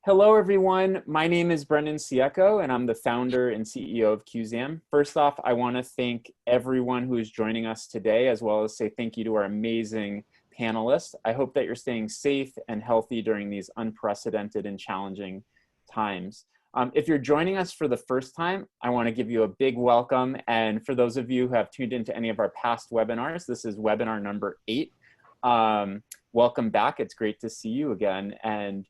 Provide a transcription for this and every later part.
Hello, everyone. My name is Brendan Ciecko, and I'm the founder and CEO of Cuseum. First off, I want to thank everyone who is joining us today, as well as say thank you to our amazing panelists. I hope that you're staying safe and healthy during these unprecedented and challenging times. If you're joining us for the first time, I want to give you a big welcome. And for those of you who have tuned into any of our past webinars, this is webinar number 8. Welcome back. It's great to see you again. And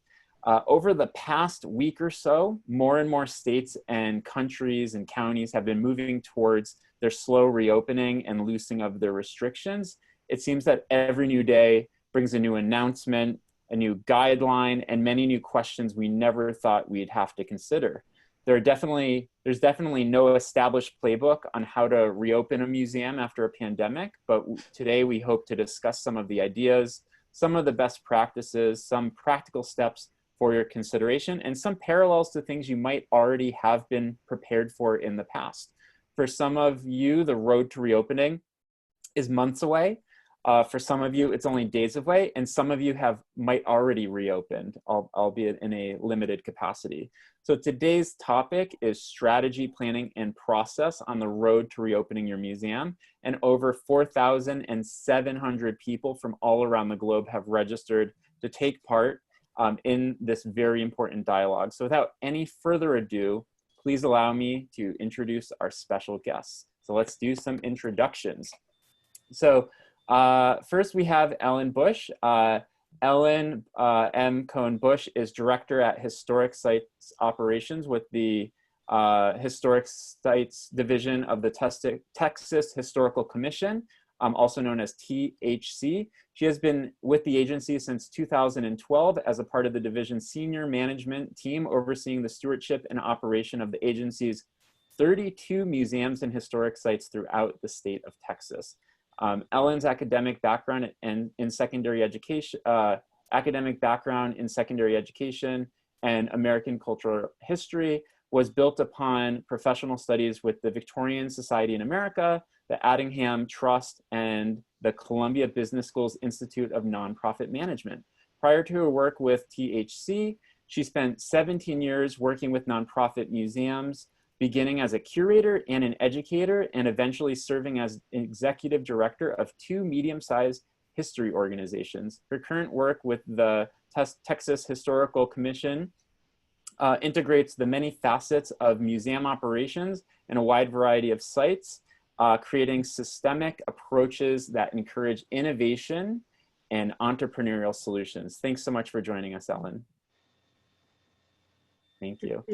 over the past week or so, more and more states and countries and counties have been moving towards their slow reopening and loosening of their restrictions. It seems that every new day brings a new announcement, a new guideline, and many new questions we never thought we'd have to consider. There's definitely no established playbook on how to reopen a museum after a pandemic, but today we hope to discuss some of the ideas, some of the best practices, some practical steps for your consideration, and some parallels to things you might already have been prepared for in the past. For some of you, the road to reopening is months away. For some of you, it's only days away, and some of you might already reopened, albeit in a limited capacity. So today's topic is strategy, planning, and process on the road to reopening your museum. And over 4,700 people from all around the globe have registered to take part in this very important dialogue. So without any further ado, please allow me to introduce our special guests. So let's do some introductions. So first we have Ellen Busch. Ellen M. Cohen-Busch is Director at Historic Sites Operations with the Historic Sites Division of the Texas Historical Commission, also known as THC. She has been with the agency since 2012 as a part of the division's senior management team overseeing the stewardship and operation of the agency's 32 museums and historic sites throughout the state of Texas. Ellen's academic background in secondary education, and American cultural history was built upon professional studies with the Victorian Society in America, the Addingham Trust, and the Columbia Business School's Institute of Nonprofit Management. Prior to her work with THC, she spent 17 years working with nonprofit museums, beginning as a curator and an educator, and eventually serving as executive director of 2 medium-sized history organizations. Her current work with the Texas Historical Commission integrates the many facets of museum operations and a wide variety of sites, creating systemic approaches that encourage innovation and entrepreneurial solutions. Thanks so much for joining us, Ellen. Thank you.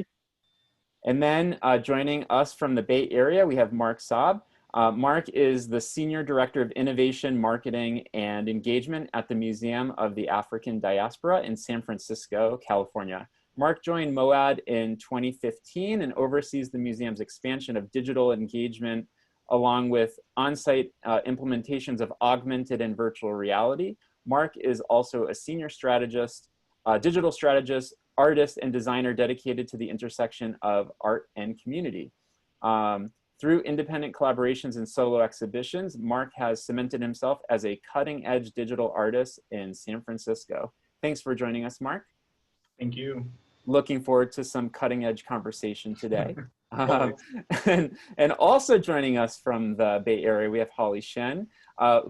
And then joining us from the Bay Area, we have Mark Sabb. Mark is the Senior Director of Innovation, Marketing, and Engagement at the Museum of the African Diaspora in San Francisco, California. Mark joined MOAD in 2015 and oversees the museum's expansion of digital engagement along with on-site implementations of augmented and virtual reality. Mark is also a senior strategist, digital strategist, artist, and designer dedicated to the intersection of art and community. Through independent collaborations and solo exhibitions, Mark has cemented himself as a cutting-edge digital artist in San Francisco. Thanks for joining us, Mark. Thank you. Looking forward to some cutting-edge conversation today. And also joining us from the Bay Area, we have Shen,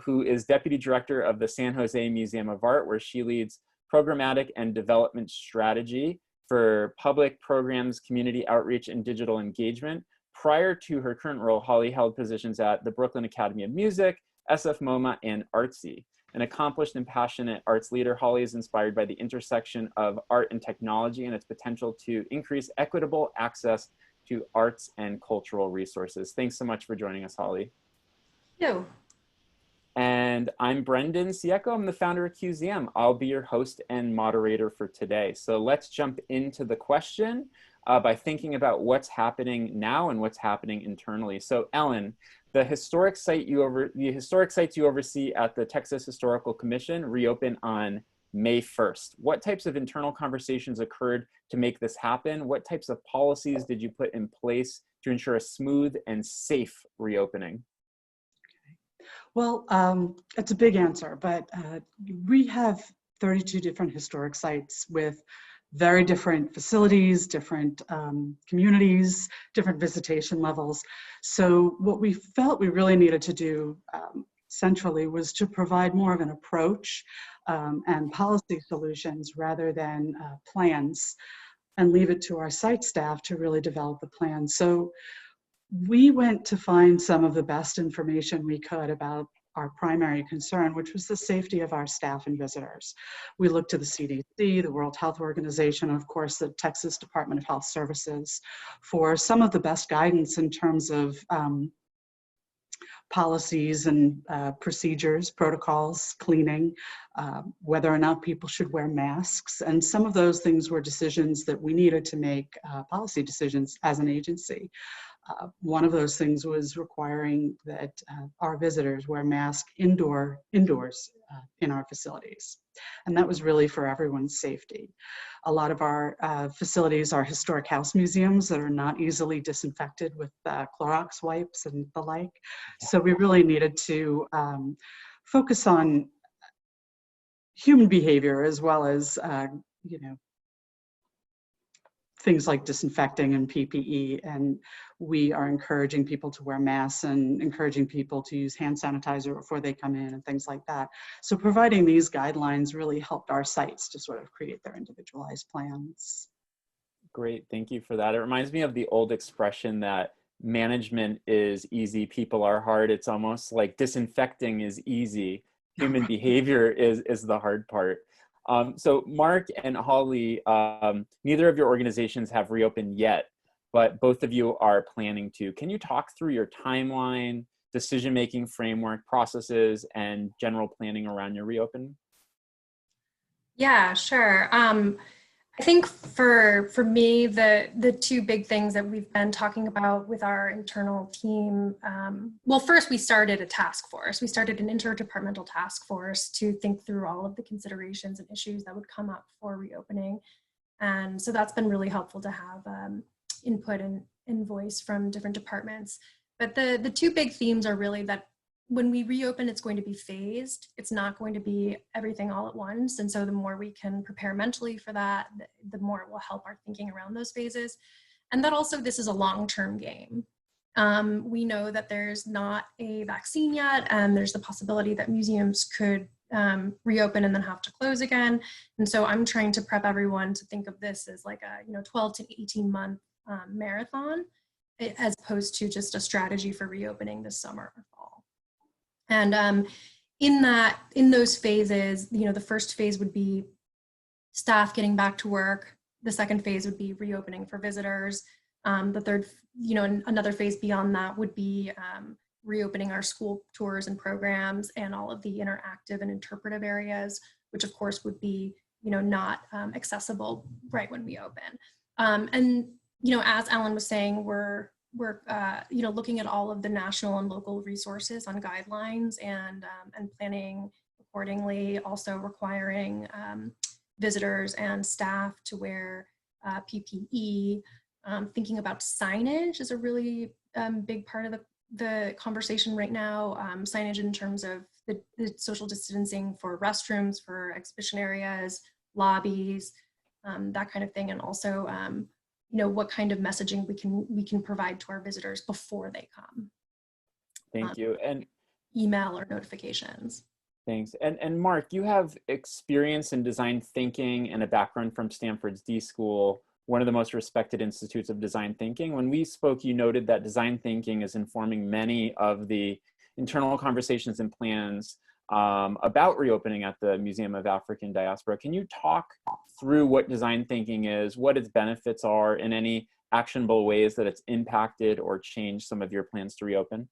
who is Deputy Director of the San Jose Museum of Art, where she leads programmatic and development strategy for public programs, community outreach, and digital engagement. Prior to her current role, Holly held positions at the Brooklyn Academy of Music, SF MoMA, and Artsy. An accomplished and passionate arts leader, Holly is inspired by the intersection of art and technology and its potential to increase equitable access to arts and cultural resources. Thanks so much for joining us, Holly. Yo. And I'm Brendan Ciecko. I'm the founder of Cuseum. I'll be your host and moderator for today. So let's jump into the question by thinking about what's happening now and what's happening internally. So Ellen, the historic sites you oversee at the Texas Historical Commission reopen on May 1st. What types of internal conversations occurred to make this happen? What types of policies did you put in place to ensure a smooth and safe reopening? Well, it's a big answer, but we have 32 different historic sites with very different facilities, different communities, different visitation levels. So what we felt we really needed to do centrally was to provide more of an approach and policy solutions rather than plans, and leave it to our site staff to really develop the plan. So we went to find some of the best information we could about our primary concern, which was the safety of our staff and visitors. We looked to the CDC, the World Health Organization, and of course the Texas Department of Health Services for some of the best guidance in terms of policies and procedures, protocols, cleaning, whether or not people should wear masks. And some of those things were decisions that we needed to make, policy decisions as an agency. One of those things was requiring that our visitors wear masks indoors in our facilities. And that was really for everyone's safety. A lot of our facilities are historic house museums that are not easily disinfected with Clorox wipes and the like. So we really needed to focus on human behavior as well as, things like disinfecting and PPE, and we are encouraging people to wear masks and encouraging people to use hand sanitizer before they come in and things like that. So providing these guidelines really helped our sites to sort of create their individualized plans. Great, thank you for that. It reminds me of the old expression that management is easy, people are hard. It's almost like disinfecting is easy, human behavior is the hard part. So Mark and Holly, neither of your organizations have reopened yet, but both of you are planning to. Can you talk through your timeline, decision-making framework, processes, and general planning around your reopening? Yeah, sure. I think for me, the two big things that we've been talking about with our internal team, well, first we started a task force. We started an interdepartmental task force to think through all of the considerations and issues that would come up for reopening. And so that's been really helpful to have input and voice from different departments. But the two big themes are really that when we reopen, it's going to be phased. It's not going to be everything all at once. And so the more we can prepare mentally for that, the more it will help our thinking around those phases. And that also, this is a long-term game. We know that there's not a vaccine yet, and there's the possibility that museums could reopen and then have to close again. And so I'm trying to prep everyone to think of this as like a 12 to 18 month marathon, as opposed to just a strategy for reopening this summer or fall. And in those phases, the first phase would be staff getting back to work. The second phase would be reopening for visitors. The third, another phase beyond that would be reopening our school tours and programs and all of the interactive and interpretive areas, which of course would be, not accessible right when we open. And as Alan was saying, we're looking at all of the national and local resources on guidelines and planning accordingly, also requiring visitors and staff to wear PPE. Thinking about signage is a really big part of the conversation right now. Signage in terms of the social distancing for restrooms, for exhibition areas, lobbies, that kind of thing, and also what kind of messaging we can provide to our visitors before they come. Thank you. And email or notifications. Thanks. And Mark, you have experience in design thinking and a background from Stanford's D School, one of the most respected institutes of design thinking. When we spoke, you noted that design thinking is informing many of the internal conversations and plans about reopening at the Museum of African Diaspora. Can you talk through what design thinking is, what its benefits are, and any actionable ways that it's impacted or changed some of your plans to reopen?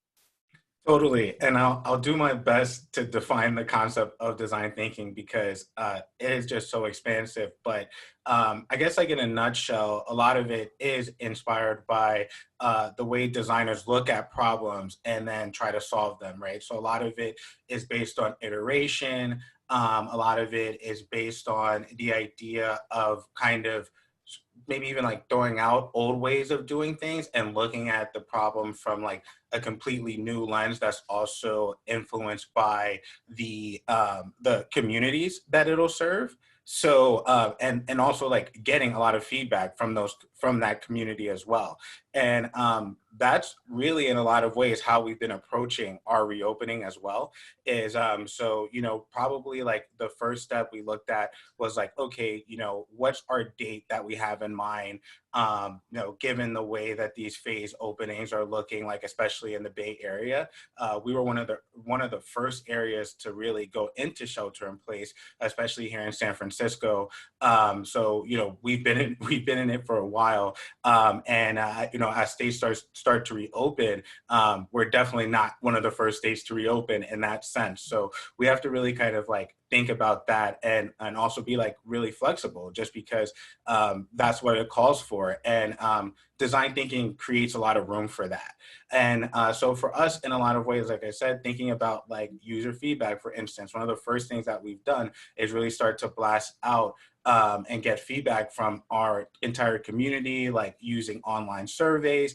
Totally, and I'll do my best to define the concept of design thinking because it is just so expansive. But I guess like in a nutshell, a lot of it is inspired by the way designers look at problems and then try to solve them, right? So a lot of it is based on iteration. A lot of it is based on the idea of kind of maybe even like throwing out old ways of doing things and looking at the problem from like a completely new lens that's also influenced by the communities that it'll serve. So and also like getting a lot of feedback from that community as well. And that's really in a lot of ways how we've been approaching our reopening as well. Is so probably like the first step we looked at was like, okay, what's our date that we have in mind, given the way that these phase openings are looking, like especially in the Bay Area. We were one of the first areas to really go into shelter in place, especially here in San Francisco. So we've been in it for a while, and as states start to reopen, we're definitely not one of the first states to reopen in that sense. So we have to really kind of like think about that, and also be like really flexible, just because that's what it calls for. And design thinking creates a lot of room for that. And so for us, in a lot of ways, like I said, thinking about like user feedback, for instance, one of the first things that we've done is really start to blast out and get feedback from our entire community, like using online surveys,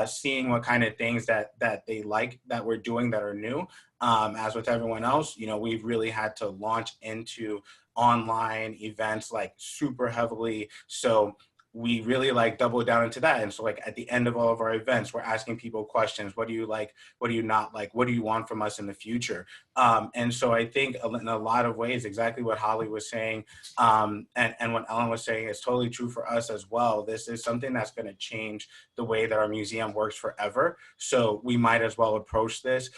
seeing what kind of things that they like that we're doing that are new. As with everyone else, we've really had to launch into online events like super heavily. So we really like double down into that. And so like at the end of all of our events, we're asking people questions. What do you like? What do you not like? What do you want from us in the future? And so I think in a lot of ways, exactly what Holly was saying, and what Ellen was saying is totally true for us as well. This is something that's going to change the way that our museum works forever. So we might as well approach this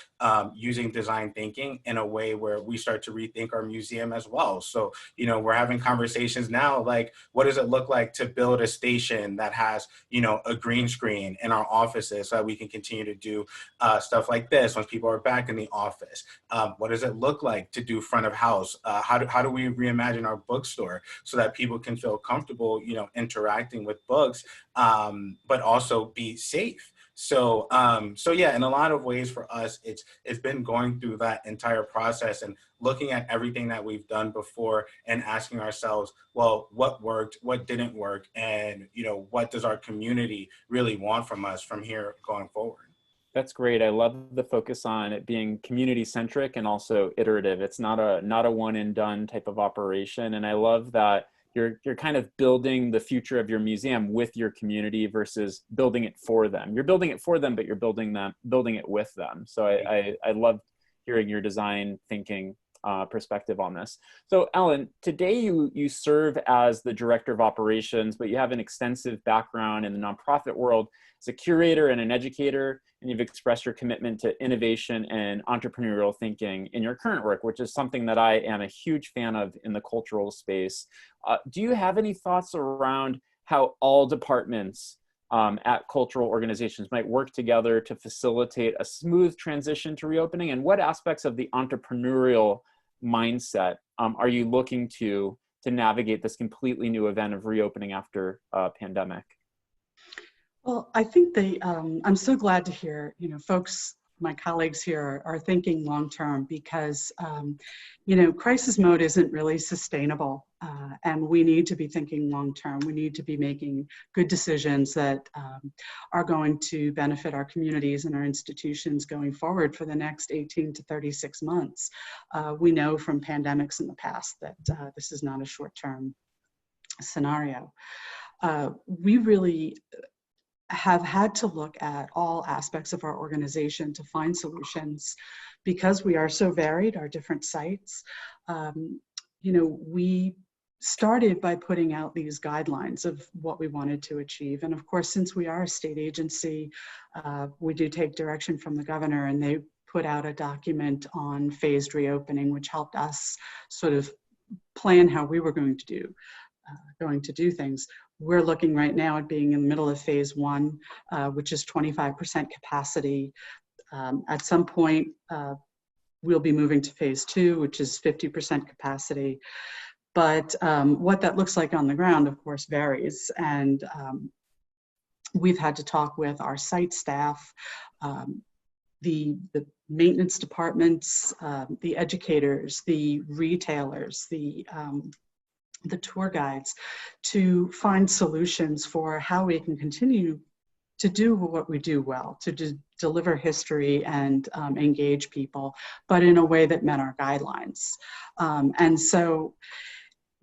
using design thinking in a way where we start to rethink our museum as well. So, we're having conversations now, like, what does it look like to build a station that has, a green screen in our offices so that we can continue to do stuff like this once people are back in the office? What does it look like to do front of house? How do we reimagine our bookstore so that people can feel comfortable, interacting with books, but also be safe? So yeah, in a lot of ways for us, it's been going through that entire process and looking at everything that we've done before and asking ourselves, well, what worked, what didn't work, and what does our community really want from us from here going forward? That's great. I love the focus on it being community centric and also iterative. It's not a one and done type of operation. And I love that you're kind of building the future of your museum with your community versus building it for them. You're building it for them, but you're building it with them. So I love hearing your design thinking perspective on this. So Ellen, today you serve as the director of operations, but you have an extensive background in the nonprofit world as a curator and an educator, and you've expressed your commitment to innovation and entrepreneurial thinking in your current work, which is something that I am a huge fan of in the cultural space. Do you have any thoughts around how all departments at cultural organizations might work together to facilitate a smooth transition to reopening? And what aspects of the entrepreneurial mindset are you looking to navigate this completely new event of reopening after a pandemic? Well, I think I'm so glad to hear, folks, my colleagues here are thinking long-term, because, crisis mode isn't really sustainable, and we need to be thinking long-term. We need to be making good decisions that are going to benefit our communities and our institutions going forward for the next 18 to 36 months. We know from pandemics in the past that this is not a short-term scenario. We really have had to look at all aspects of our organization to find solutions, because we are so varied, our different sites. We started by putting out these guidelines of what we wanted to achieve. And of course, since we are a state agency, we do take direction from the governor, and they put out a document on phased reopening, which helped us sort of plan how we were going to do things. We're looking right now at being in the middle of phase one, which is 25% capacity. At some point, we'll be moving to phase two, which is 50% capacity. But what that looks like on the ground, of course, varies. And we've had to talk with our site staff, the maintenance departments, the educators, the retailers, the tour guides, to find solutions for how we can continue to do what we do well, to deliver history and engage people, but in a way that met our guidelines. And so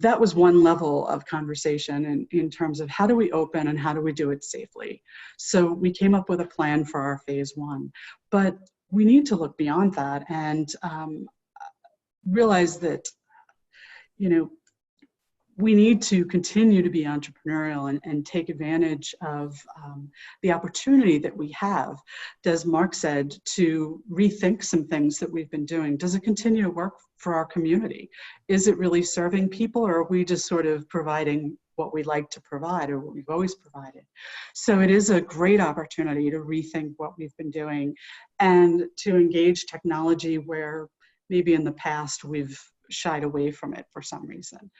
that was one level of conversation in terms of how do we open and how do we do it safely. So we came up with a plan for our phase one, but we need to look beyond that and realize that, you know, we need to continue to be entrepreneurial and take advantage of the opportunity that we have, as Mark said, to rethink some things that we've been doing. Does it continue to work for our community? Is it really serving people, or are we just sort of providing what we like to provide or what we've always provided? So it is a great opportunity to rethink what we've been doing and to engage technology where maybe in the past we've shied away from it for some reason.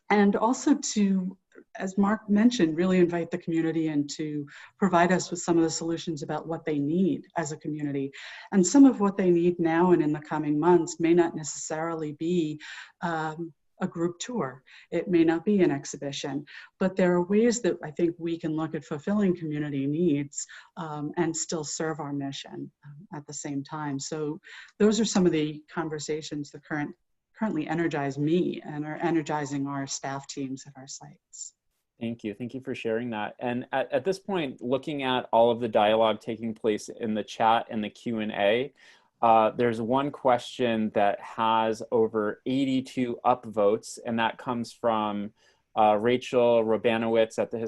And also to, as Mark mentioned, really invite the community in to provide us with some of the solutions about what they need as a community. And some of what they need now and in the coming months may not necessarily be a group tour. It may not be an exhibition, but there are ways that I think we can look at fulfilling community needs and still serve our mission at the same time. So those are some of the conversations that currently energize me and are energizing our staff teams at our sites. Thank you. Thank you for sharing that. And at this point, looking at all of the dialogue taking place in the chat and the Q&A, there's one question that has over 82 upvotes, and that comes from Rachel Robanowitz at the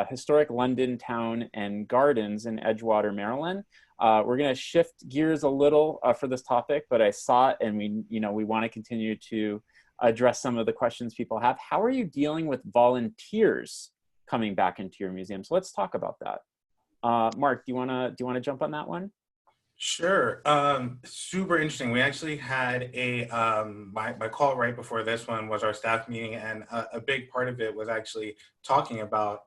historic London Town and Gardens in Edgewater, Maryland. We're going to shift gears a little for this topic, but I saw it, and we want to continue to address some of the questions people have. How are you dealing with volunteers coming back into your museum? So let's talk about that. Mark, do you want to jump on that one? Sure. Super interesting. We actually had my call right before this one was our staff meeting, and a big part of it was actually talking about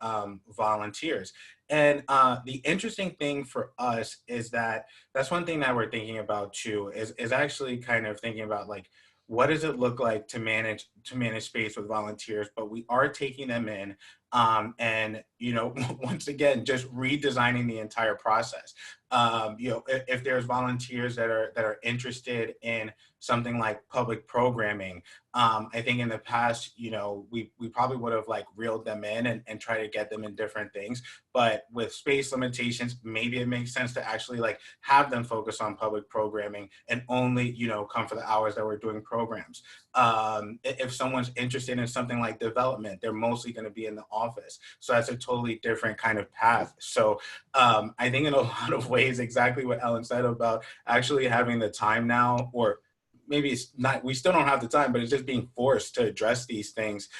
volunteers. And the interesting thing for us is that's one thing that we're thinking about too, is actually kind of thinking about, like, what does it look like to manage space with volunteers? But we are taking them in, and once again, just redesigning the entire process. If there's volunteers that are interested in something like public programming, I think in the past, we probably would have reeled them in and try to get them in different things. But with space limitations, maybe it makes sense to actually have them focus on public programming and only, come for the hours that we're doing programs. If someone's interested in something like development, they're mostly going to be in the office. So that's a totally different kind of path. So I think in a lot of ways, exactly what Ellen said about actually having the time now, or maybe it's not, we still don't have the time, but it's just being forced to address these things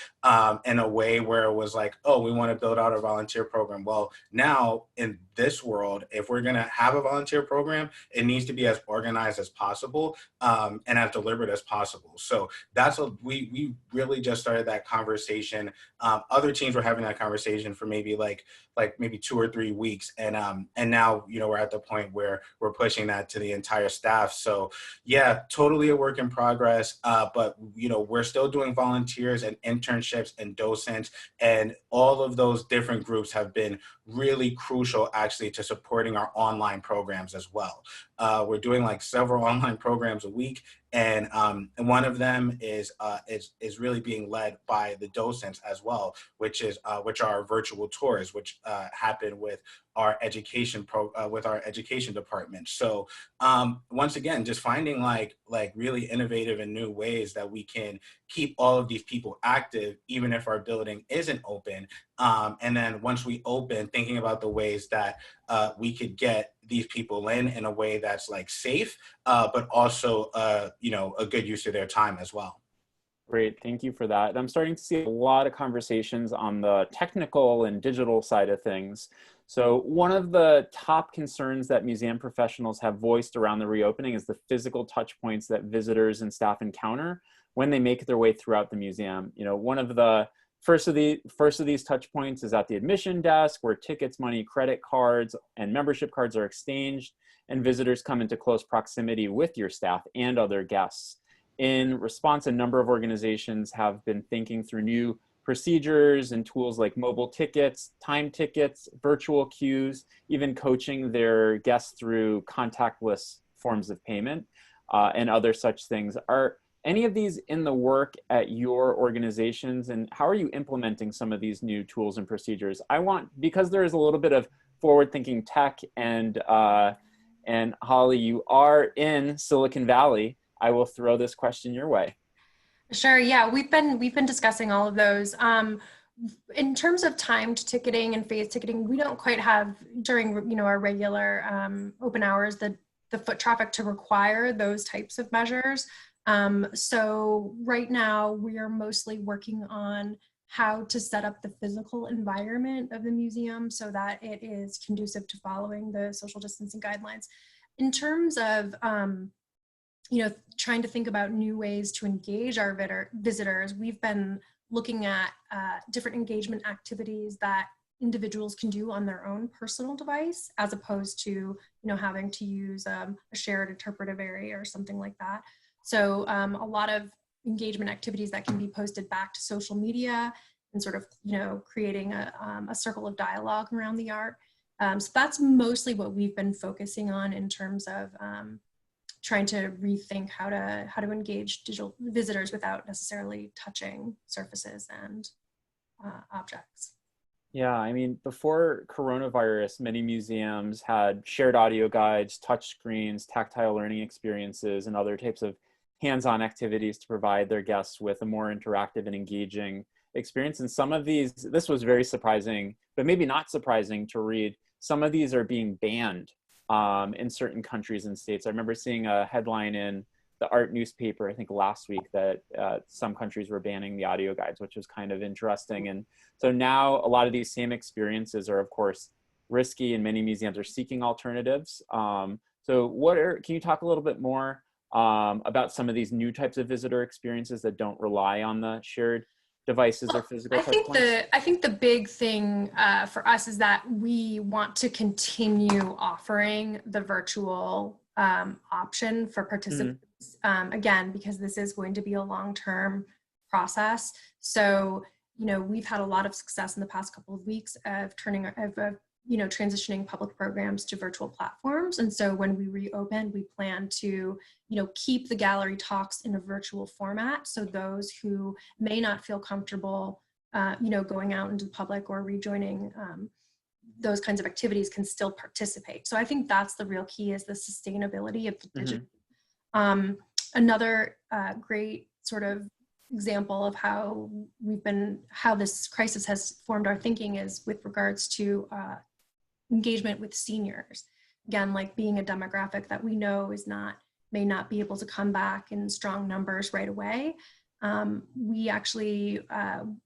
in a way where it was like, oh, we want to build out a volunteer program. Well, now in this world, if we're going to have a volunteer program, it needs to be as organized as possible and as deliberate as possible. So that's what we really just started that conversation. Other teams were having that conversation for maybe maybe 2 or 3 weeks. And now, we're at the point where we're pushing that to the entire staff. So yeah, totally a work in progress. But we're still doing volunteers and internships and docents, and all of those different groups have been really crucial actually to supporting our online programs as well. We're doing several online programs a week, and one of them is really being led by the docents as well, which are our virtual tours, which happen with our education department. So once again, just finding really innovative and new ways that we can keep all of these people active, even if our building isn't open. And then once we open, thinking about the ways that we could get these people in a way that's safe, but also a good use of their time as well. Great, thank you for that. I'm starting to see a lot of conversations on the technical and digital side of things. So one of the top concerns that museum professionals have voiced around the reopening is the physical touch points that visitors and staff encounter when they make their way throughout the museum. One of the first of these touch points is at the admission desk, where tickets, money, credit cards, and membership cards are exchanged, and visitors come into close proximity with your staff and other guests. In response, a number of organizations have been thinking through new procedures and tools like mobile tickets, time tickets, virtual queues, even coaching their guests through contactless forms of payment and other such things. Are any of these in the work at your organizations, and how are you implementing some of these new tools and procedures? Because there is a little bit of forward-thinking tech, and Holly, you are in Silicon Valley, I will throw this question your way. Sure. Yeah, we've been discussing all of those. In terms of timed ticketing and phased ticketing, we don't quite have during our regular open hours the foot traffic to require those types of measures. So right now we are mostly working on how to set up the physical environment of the museum so that it is conducive to following the social distancing guidelines. In terms of trying to think about new ways to engage our visitors, we've been looking at different engagement activities that individuals can do on their own personal device, as opposed to having to use a shared interpretive area or something like that. So a lot of engagement activities that can be posted back to social media and sort of creating a circle of dialogue around the art. So that's mostly what we've been focusing on in terms of trying to rethink how to engage digital visitors without necessarily touching surfaces and objects. Yeah, I mean, before coronavirus, many museums had shared audio guides, touch screens, tactile learning experiences, and other types of hands-on activities to provide their guests with a more interactive and engaging experience. And some of these, this was very surprising, but maybe not surprising to read, some of these are being banned in certain countries and states. I remember seeing a headline in the art newspaper, I think last week, that some countries were banning the audio guides, which was kind of interesting. And so now a lot of these same experiences are, of course, risky, and many museums are seeking alternatives. So can you talk a little bit more about some of these new types of visitor experiences that don't rely on the shared devices or physical touch points? I think the big thing for us is that we want to continue offering the virtual option for participants. Again, because this is going to be a long-term process. So, we've had a lot of success in the past couple of weeks of transitioning public programs to virtual platforms. And so when we reopen, we plan to, keep the gallery talks in a virtual format. So those who may not feel comfortable, going out into the public or rejoining those kinds of activities can still participate. So I think that's the real key, is the sustainability of the digital. Another great sort of example of how this crisis has formed our thinking is with regards to engagement with seniors. Again, like being a demographic that we know may not be able to come back in strong numbers right away. We actually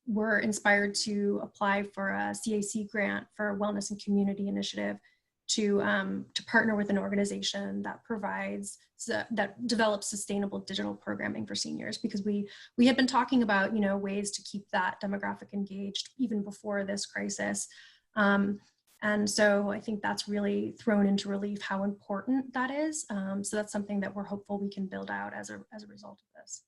were inspired to apply for a CAC grant for a wellness and community initiative to partner with an organization that develops sustainable digital programming for seniors, because we had been talking about ways to keep that demographic engaged even before this crisis. And so I think that's really thrown into relief how important that is. So that's something that we're hopeful we can build out as a result of this.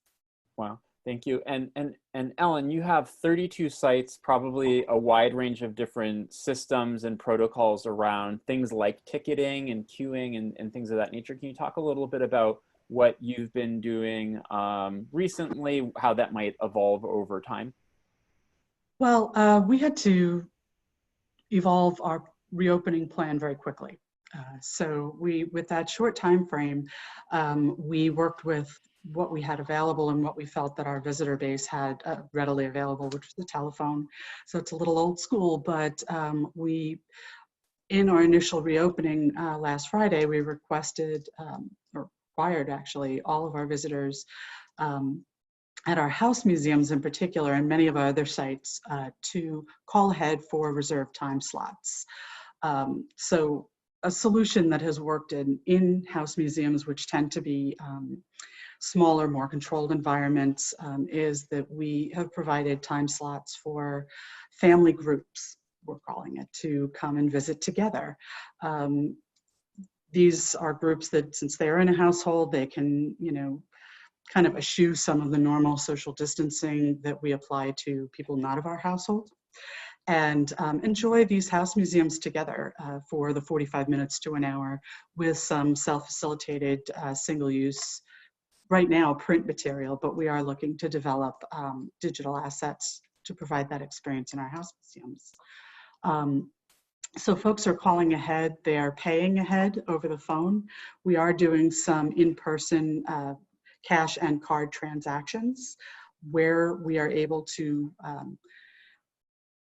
Wow, thank you. And Ellen, you have 32 sites, probably a wide range of different systems and protocols around things like ticketing and queuing and things of that nature. Can you talk a little bit about what you've been doing recently, how that might evolve over time? Well, we had to evolve our reopening plan very quickly. So with that short time frame, we worked with what we had available and what we felt that our visitor base had readily available, which was the telephone. So it's a little old school, but in our initial reopening last Friday, we requested, or required actually, all of our visitors at our house museums in particular, and many of our other sites, to call ahead for reserved time slots. So a solution that has worked in house museums, which tend to be smaller, more controlled environments, is that we have provided time slots for family groups, we're calling it, to come and visit together. These are groups that, since they're in a household, they can, kind of eschew some of the normal social distancing that we apply to people not of our household, and enjoy these house museums together for the 45 minutes to an hour with some self-facilitated single-use right now print material, but we are looking to develop digital assets to provide that experience in our house museums. So folks are calling ahead, they are paying ahead over the phone. We are doing some in-person cash and card transactions where we are able to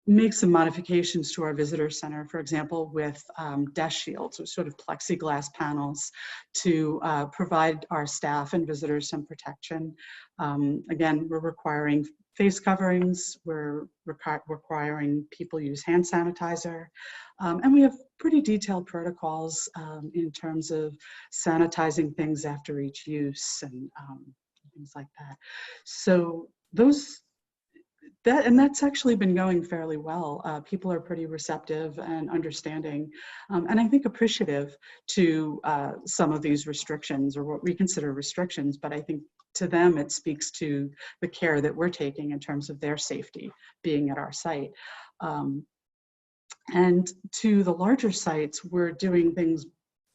make some modifications to our visitor center, for example, with desk shields, or sort of plexiglass panels, to provide our staff and visitors some protection. Again, we're requiring face coverings, we're requiring people use hand sanitizer, and we have pretty detailed protocols in terms of sanitizing things after each use and things like that. So that's actually been going fairly well. People are pretty receptive and understanding, and I think appreciative to some of these restrictions, or what we consider restrictions, but I think to them it speaks to the care that we're taking in terms of their safety being at our site. And to the larger sites, we're doing things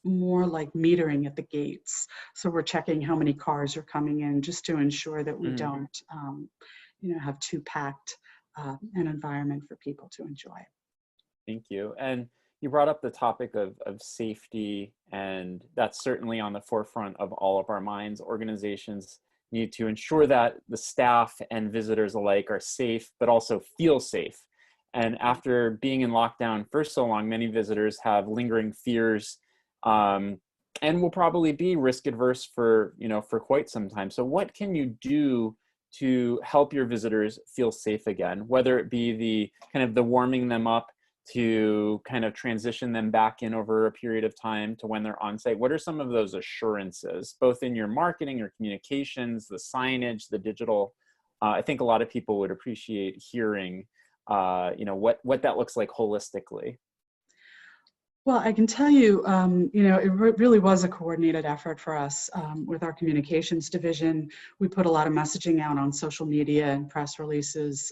more like metering at the gates. So we're checking how many cars are coming in, just to ensure that we don't have too packed an environment for people to enjoy. Thank you. And you brought up the topic of safety, and that's certainly on the forefront of all of our minds. Organizations need to ensure that the staff and visitors alike are safe, but also feel safe. And after being in lockdown for so long, many visitors have lingering fears, and will probably be risk adverse for quite some time. So what can you do to help your visitors feel safe again, whether it be the warming them up to kind of transition them back in over a period of time to when they're on site? What are some of those assurances, both in your marketing, your communications, the signage, the digital? I think a lot of people would appreciate hearing, what that looks like holistically. Well, I can tell you, it really was a coordinated effort for us with our communications division. We put a lot of messaging out on social media and press releases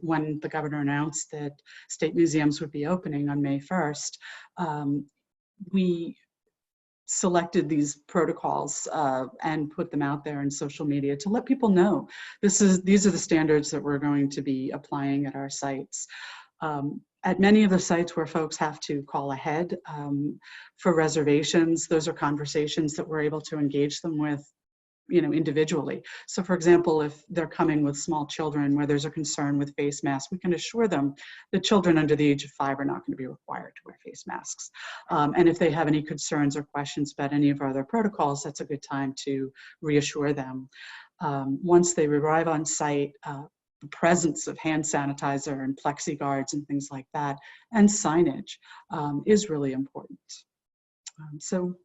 when the governor announced that state museums would be opening on May 1st. We selected these protocols and put them out there in social media to let people know these are the standards that we're going to be applying at our sites. At many of the sites where folks have to call ahead for reservations, those are conversations that we're able to engage them with, individually. So for example, if they're coming with small children where there's a concern with face masks, we can assure them that children under the age of 5 are not going to be required to wear face masks. And if they have any concerns or questions about any of our other protocols, that's a good time to reassure them. Once they arrive on site, the presence of hand sanitizer and plexi guards and things like that, and signage is really important. So,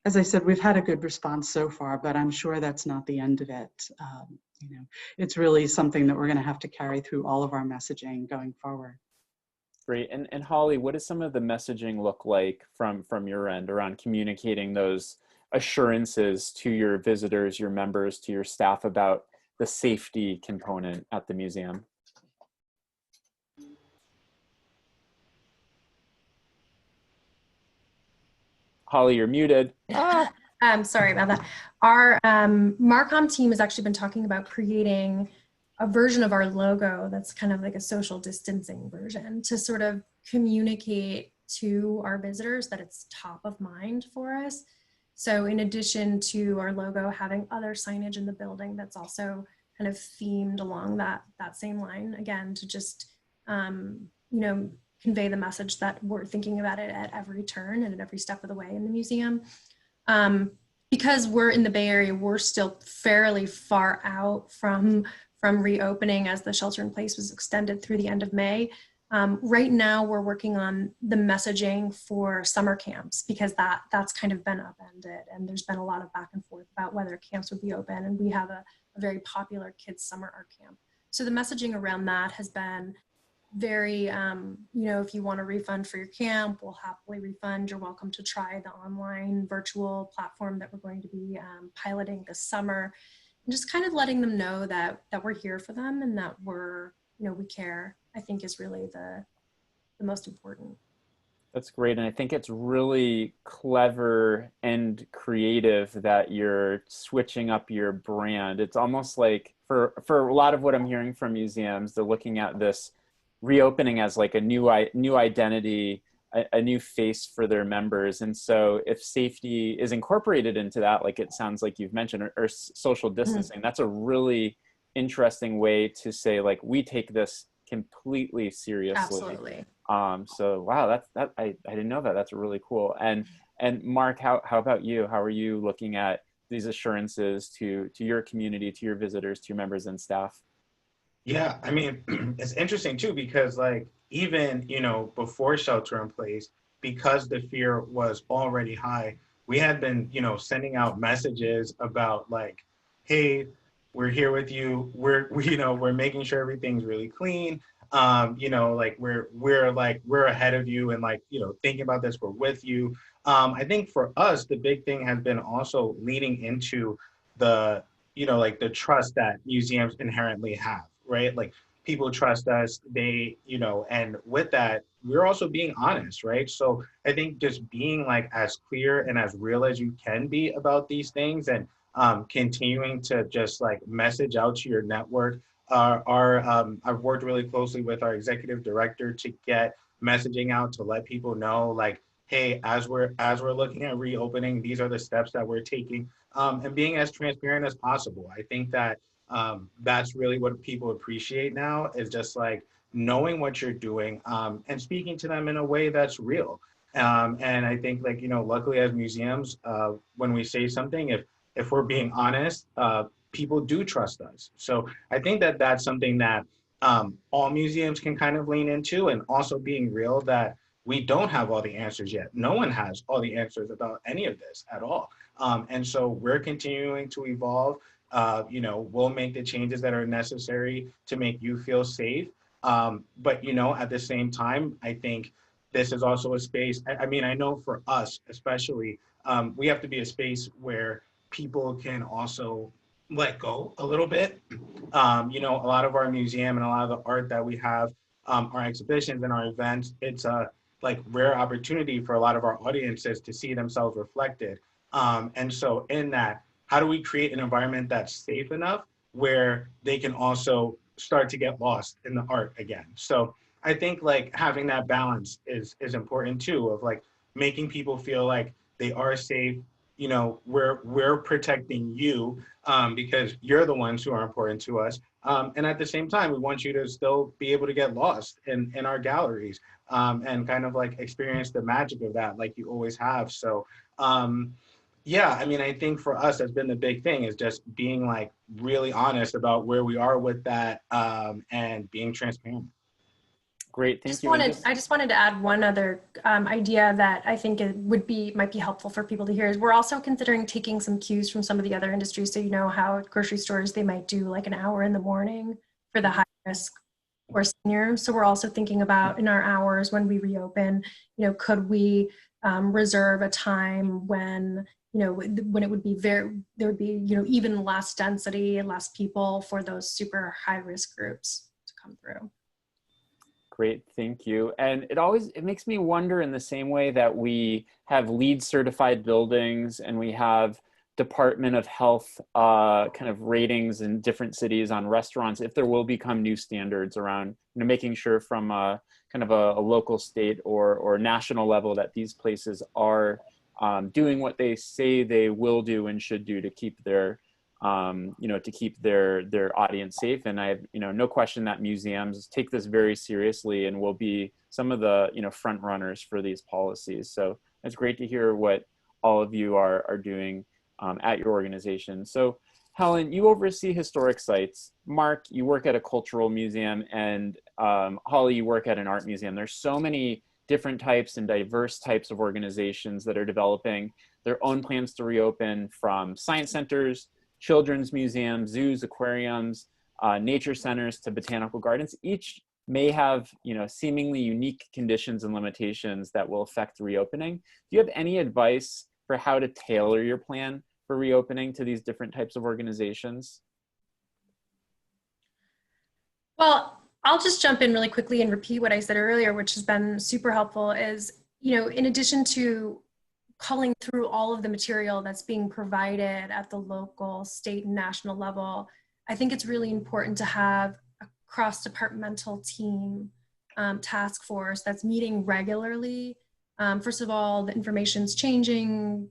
as I said, we've had a good response so far, but I'm sure that's not the end of it. It's really something that we're going to have to carry through all of our messaging going forward. Great. And Holly, what does some of the messaging look like from your end around communicating those assurances to your visitors, your members, to your staff about the safety component at the museum? Holly, you're muted. I'm sorry about that. Our Marcom team has actually been talking about creating a version of our logo that's kind of like a social distancing version to sort of communicate to our visitors that it's top of mind for us. So in addition to our logo having other signage in the building that's also kind of themed along that same line, again, to just, convey the message that we're thinking about it at every turn and at every step of the way in the museum. Because we're in the Bay Area, we're still fairly far out from reopening as the shelter in place was extended through the end of May. Right now, we're working on the messaging for summer camps because that's kind of been upended, and there's been a lot of back and forth about whether camps would be open, and we have a very popular kids summer art camp. So the messaging around that has been very, if you want a refund for your camp, we'll happily refund. You're welcome to try the online virtual platform that we're going to be piloting this summer, and just kind of letting them know that we're here for them and that we care, I think is really the most important. That's great. And I think it's really clever and creative that you're switching up your brand. It's almost like for a lot of what I'm hearing from museums, they're looking at this reopening as like a new identity, a new face for their members. And so if safety is incorporated into that, like it sounds like you've mentioned, or social distancing, that's a really interesting way to say, like, we take this completely seriously. Absolutely. So wow, I didn't know that. That's really cool. And Mark, how about you? How are you looking at these assurances to your community, to your visitors, to your members and staff? Yeah, I mean, it's interesting too, because like even, you know, before shelter in place, because the fear was already high, we had been, you know, sending out messages about like, hey, we're here with you. You know, we're making sure everything's really clean. You know, like we're ahead of you and like, you know, thinking about this, we're with you. I think for us, the big thing has been also leading into the, you know, like the trust that museums inherently have, right? Like people trust us, they, you know, and with that, we're also being honest, right? So I think just being like as clear and as real as you can be about these things, and continuing to just like message out to your network. I've worked really closely with our executive director to get messaging out to let people know, like, hey, as we're looking at reopening, these are the steps that we're taking, and being as transparent as possible. I think that that's really what people appreciate now, is just like knowing what you're doing, and speaking to them in a way that's real. And I think, like, you know, luckily as museums, when we say something, if we're being honest, people do trust us. So I think that that's something that all museums can kind of lean into, and also being real that we don't have all the answers yet. No one has all the answers about any of this at all. And so we're continuing to evolve. You know, we'll make the changes that are necessary to make you feel safe. But, you know, at the same time, I think this is also a space. I mean, I know for us, especially, we have to be a space where people can also let go a little bit. You know, a lot of our museum and a lot of the art that we have, our exhibitions and our events, it's a like rare opportunity for a lot of our audiences to see themselves reflected. And so in that, how do we create an environment that's safe enough where they can also start to get lost in the art again? So I think like having that balance is important too, of like making people feel like they are safe. You know, we're protecting you, because you're the ones who are important to us. And at the same time, we want you to still be able to get lost in our galleries, and kind of like experience the magic of that like you always have. So yeah, I mean, I think for us, that's been the big thing, is just being like really honest about where we are with that, and being transparent. Great, thank you. I just wanted to add one other idea that I think it might be helpful for people to hear, is we're also considering taking some cues from some of the other industries. So you know how at grocery stores they might do like an hour in the morning for the high risk or seniors. So we're also thinking about in our hours when we reopen, you know, could we reserve a time when, you know, when it would be there would be, you know, even less density and less people for those super high risk groups to come through. Great, thank you. And it makes me wonder, in the same way that we have LEED certified buildings and we have Department of Health kind of ratings in different cities on restaurants, if there will become new standards around, you know, making sure from kind of a local, state or national level that these places are doing what they say they will do and should do to keep their you know, to keep their audience safe. And I have, you know, no question that museums take this very seriously and will be some of the, you know, front runners for these policies. So it's great to hear what all of you are doing at your organization. So Helen, you oversee historic sites. Mark, you work at a cultural museum, and Holly, you work at an art museum. There's so many different types and diverse types of organizations that are developing their own plans to reopen, from science centers, children's museums, zoos, aquariums, nature centers to botanical gardens. Each may have, you know, seemingly unique conditions and limitations that will affect reopening. Do you have any advice for how to tailor your plan for reopening to these different types of organizations? Well, I'll just jump in really quickly and repeat what I said earlier, which has been super helpful, is, in addition to culling through all of the material that's being provided at the local, state, and national level, I think it's really important to have a cross-departmental team task force that's meeting regularly. First of all, the information's changing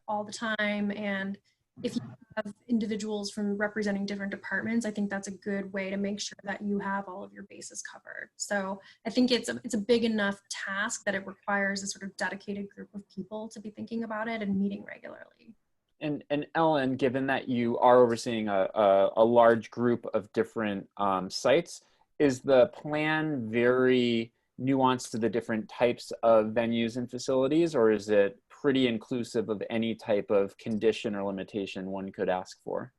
all the time, and if you have individuals from representing different departments, I think that's a good way to make sure that you have all of your bases covered. So I think it's a big enough task that it requires a sort of dedicated group of people to be thinking about it and meeting regularly. And Ellen, given that you are overseeing a large group of different sites, is the plan very nuanced to the different types of venues and facilities, or is it pretty inclusive of any type of condition or limitation one could ask for?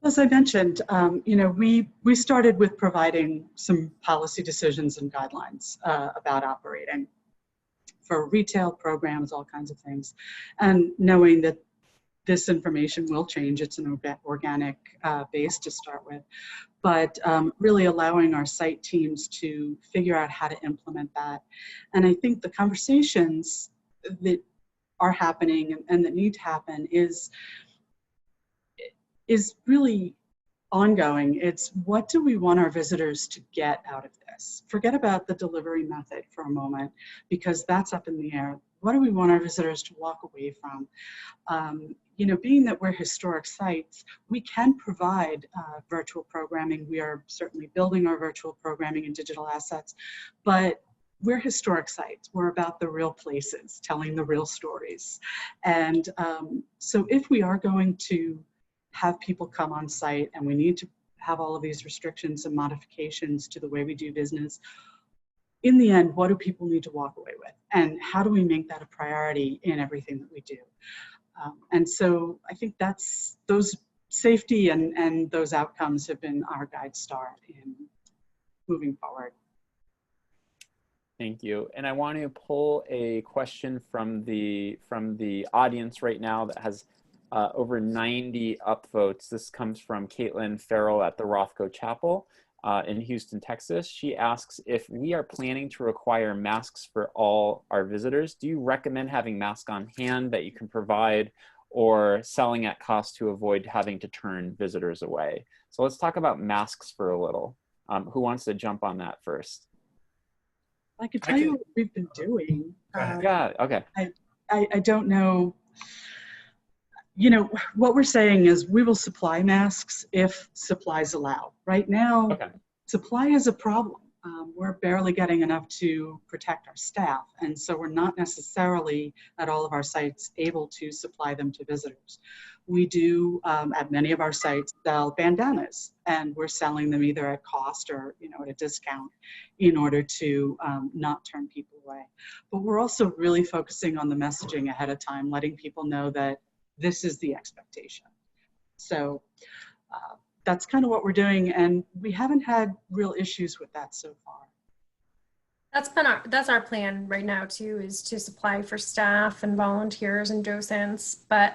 As I mentioned, we started with providing some policy decisions and guidelines about operating for retail programs, all kinds of things, and knowing that this information will change. It's an organic base to start with, but really allowing our site teams to figure out how to implement that. And I think the conversations that are happening and that need to happen is really ongoing. It's what do we want our visitors to get out of this? Forget about the delivery method for a moment, because that's up in the air. What do we want our visitors to walk away from? Being that we're historic sites, we can provide virtual programming. We are certainly building our virtual programming and digital assets, but we're historic sites. We're about the real places, telling the real stories. And so if we are going to have people come on site and we need to have all of these restrictions and modifications to the way we do business, in the end, what do people need to walk away with? And how do we make that a priority in everything that we do? And so I think those safety and those outcomes have been our guide star in moving forward. Thank you. And I want to pull a question from the audience right now that has over 90 upvotes. This comes from Caitlin Farrell at the Rothko Chapel in Houston, Texas. She asks, if we are planning to require masks for all our visitors, do you recommend having masks on hand that you can provide, or selling at cost to avoid having to turn visitors away? So let's talk about masks for a little. Who wants to jump on that first? I could tell you what we've been doing. Yeah, okay. I don't know. What we're saying is we will supply masks if supplies allow. Right now, okay, supply is a problem. We're barely getting enough to protect our staff, and so we're not necessarily at all of our sites able to supply them to visitors. We do, at many of our sites, sell bandanas, and we're selling them either at cost or at a discount in order to not turn people away. But we're also really focusing on the messaging ahead of time, letting people know that this is the expectation. So that's kind of what we're doing, and we haven't had real issues with that so far. That's our plan right now too, is to supply for staff and volunteers and docents, but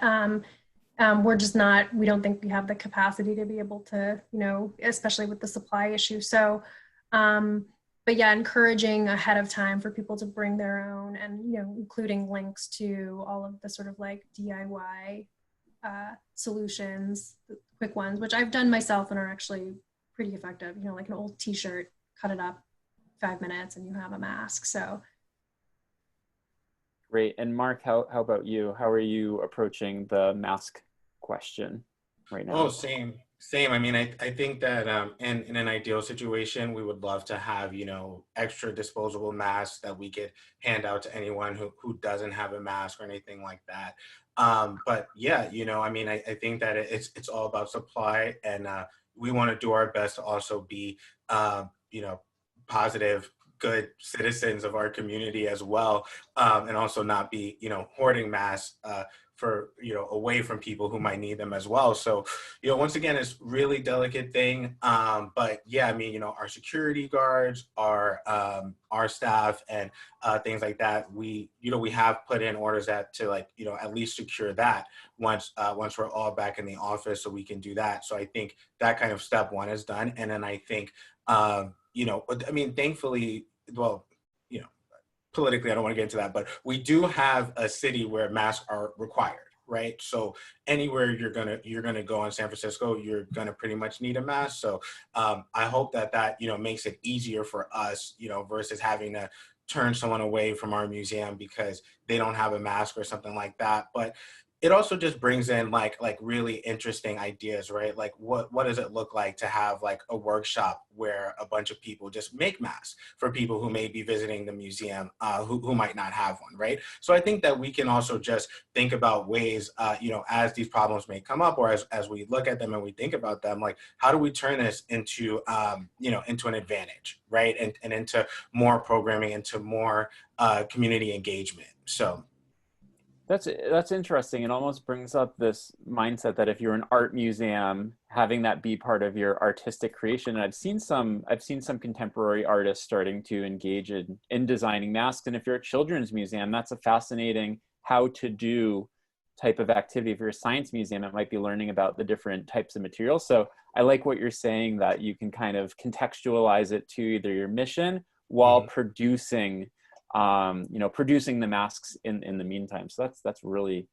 we're just not, we don't think we have the capacity to be able to, especially with the supply issue. So, but yeah, encouraging ahead of time for people to bring their own, and, including links to all of the sort of like DIY solutions, quick ones, which I've done myself and are actually pretty effective, like an old t-shirt, cut it up 5 minutes and you have a mask. So. Great. And Mark, how about you? How are you approaching the mask question right now? Oh, same. I mean, I think that in an ideal situation, we would love to have, extra disposable masks that we could hand out to anyone who doesn't have a mask or anything like that. But yeah, I mean, I think that it's all about supply, and we want to do our best to also be, positive, good citizens of our community as well, and also not be, hoarding masks for, away from people who might need them as well. So, once again, it's really delicate thing. But yeah, I mean, our security guards, our staff, and things like that, we have put in orders to at least secure that once we're all back in the office, so we can do that. So I think that kind of step one is done. And then I think, I mean, thankfully, well, politically, I don't want to get into that, but we do have a city where masks are required, right? So anywhere you're gonna go in San Francisco, you're gonna pretty much need a mask. So I hope that makes it easier for us, versus having to turn someone away from our museum because they don't have a mask or something like that. But it also just brings in like really interesting ideas, right? Like what does it look like to have like a workshop where a bunch of people just make masks for people who may be visiting the museum who might not have one, right? So I think that we can also just think about ways, as these problems may come up, or as we look at them and we think about them, like how do we turn this into, into an advantage, right? And into more programming, into more community engagement. So. That's interesting. It almost brings up this mindset that if you're an art museum, having that be part of your artistic creation. And I've seen some contemporary artists starting to engage in designing masks. And if you're a children's museum, that's a fascinating how to do type of activity. If you're a science museum, it might be learning about the different types of materials. So I like what you're saying, that you can kind of contextualize it to either your mission while producing producing the masks in the meantime. So that's really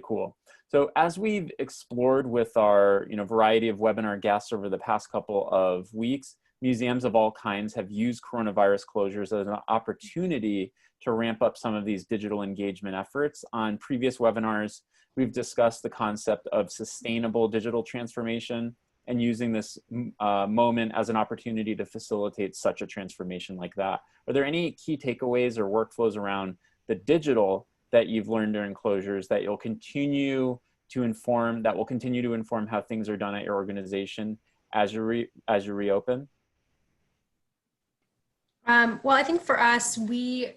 cool. So as we've explored with our variety of webinar guests over the past couple of weeks, museums of all kinds have used coronavirus closures as an opportunity to ramp up some of these digital engagement efforts. On previous webinars, we've discussed the concept of sustainable digital transformation and using this moment as an opportunity to facilitate such a transformation like that. Are there any key takeaways or workflows around the digital that you've learned during closures that you'll continue to inform, that will continue to inform how things are done at your organization as you reopen? Well, I think for us, we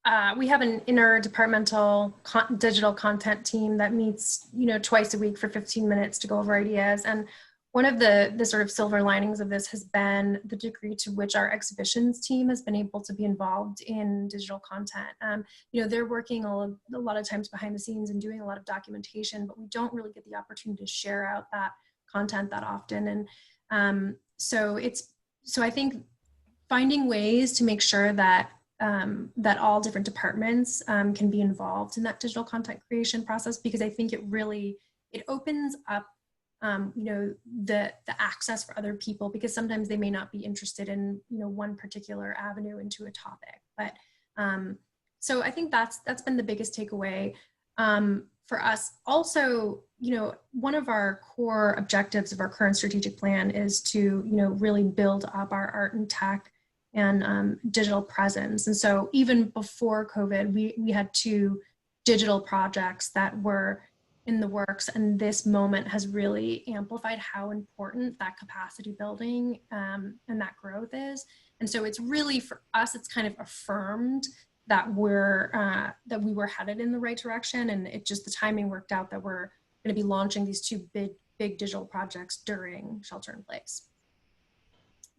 have an interdepartmental digital content team that meets twice a week for 15 minutes to go over ideas. And one of the sort of silver linings of this has been the degree to which our exhibitions team has been able to be involved in digital content. They're working a lot of times behind the scenes and doing a lot of documentation, but we don't really get the opportunity to share out that content that often. And so I think finding ways to make sure that that all different departments can be involved in that digital content creation process, because I think it opens up the access for other people, because sometimes they may not be interested in one particular avenue into a topic. But so I think that's been the biggest takeaway for us. Also, one of our core objectives of our current strategic plan is to really build up our art and tech and digital presence. And so even before COVID, we had 2 digital projects that were in the works, and this moment has really amplified how important that capacity building and that growth is. And so it's really, for us, it's kind of affirmed that we were headed in the right direction, and it just, the timing worked out that we're going to be launching these 2 big digital projects during shelter in place.